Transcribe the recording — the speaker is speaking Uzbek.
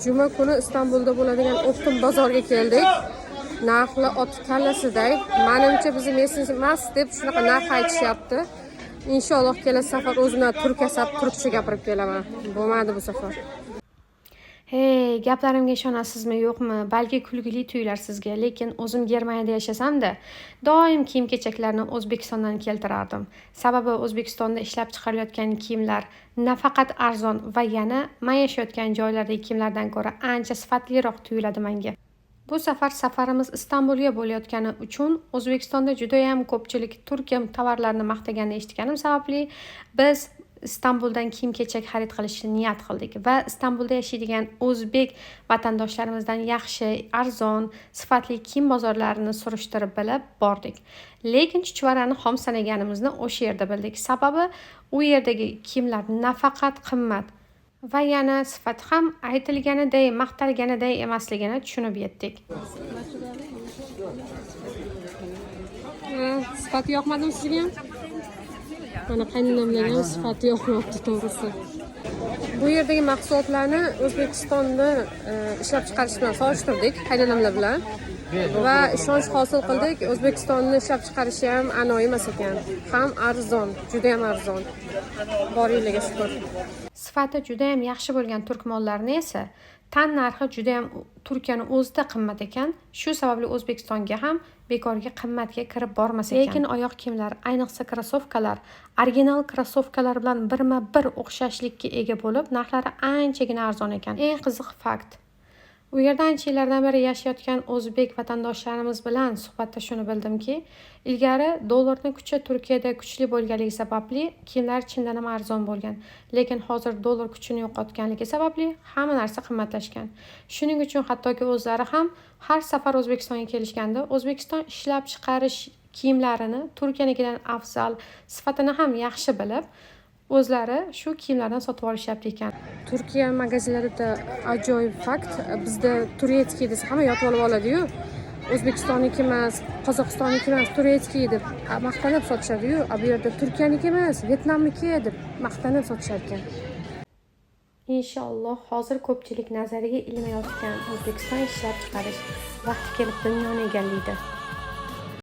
Juma kuni Istanbulda bo'ladigan Optim bozorga keldik. Narxlar ot kallasiday. Menimcha bizni messenj emas deb shunaqa narx aytishyapti. Inshaalloh kelasi safar o'zimdan turkasab turkcha gapirib kelaman. Bo'lmadi bu safar. Hey, gaplarimga ishonasizmi yo'qmi? Balki kulgili tuyular sizga, lekin o'zim Germaniyada yashasam-da, doim kiyim-kechaklarni O'zbekistondan keltirardim. Sababi O'zbekistonda ishlab chiqarilayotgan kiyimlar nafaqat arzon va yana men yashayotgan joylardagi kiyimlardan ko'ra ancha sifatliroq tuyuladi menga. Bu safar safarimiz Istanbulga bo'layotgani uchun O'zbekistonda juda ham ko'pchilik Turkiya tovarlarini maqtaganini eshitganim sababli biz Istanbuldan kiyim-kechak xarid qilishni niyat qildik va Istanbulda yashaydigan o'zbek vatandoshlarimizdan yaxshi, arzon, sifatli kiyim bozorlarini surishtirib bilib bordik. Lekin chuchvarani xom sanaganimizni o'sha yerda bildik. Sababi u yerdagi kiyimlar nafaqat qimmat va yana sifat ham aytilganiday, maqtalganiday emasligini tushunib yetdik. Sifat yoqmadimi sizga ham? Mana qaynonamlarga sifati yoqmayapti to'g'risi. Bu yerdagi mahsulotlarni O'zbekistonda ishlab chiqarish bilan solishtirdik qaynonamlar bilan va ishonch hosil qildik. O'zbekistonni ishlab chiqarishi ham anoyi emas ekan. Ham arzon, juda ham arzon. Boringlarga shukr. Sifati juda ham yaxshi bo'lgan turk mollarini esa tan narxi juda ham Turkiyaning o'zida qimmat ekan. Shu sababli O'zbekistonga ham bekorga qimmatga kirib bormas ekan. Lekin oyoq kiyimlar, ayniqsa krossovkalar, original krossovkalar bilan birma-bir o'xshashlikka ega bo'lib, narxlari anchagina arzon ekan. Eng qiziq fakt. U yerda ancha yillardan beri yashayotgan o'zbek vatandoshlarimiz bilan suhbatda shuni bildimki, ilgari dollarning kuchi Turkiyada kuchli bo'lganligi sababli kiyimlar chindan ham arzon bo'lgan. Lekin hozir dollar kuchini yo'qotganligi sababli hamma narsa qimmatlashgan. Shuning uchun hattoki o'zlari ham har safar O'zbekistonga kelishganda O'zbekiston ishlab chiqarish kiyimlarini Turkiyanikidan afzal, sifatini ham yaxshi bilib o'zlari shu kiyimlardan sotib olishyapti ekan. Turkiya magazinlarida ajoyib fakt, bizda turetskiy desa hamma yotib oladi-yu. O'zbekistonniki emas, Qozog'istonniki emas, turetskiy deb maqtanib sotishadi-yu. Bu yerda Turkiyaniki emas, Vyetnamniki deb maqtanib sotishar ekan. Inshaalloh hozir ko'pchilik nazariga ilmayotgan O'zbekiston ishlab chiqarish vaqti kelib dunyoni egallaydi.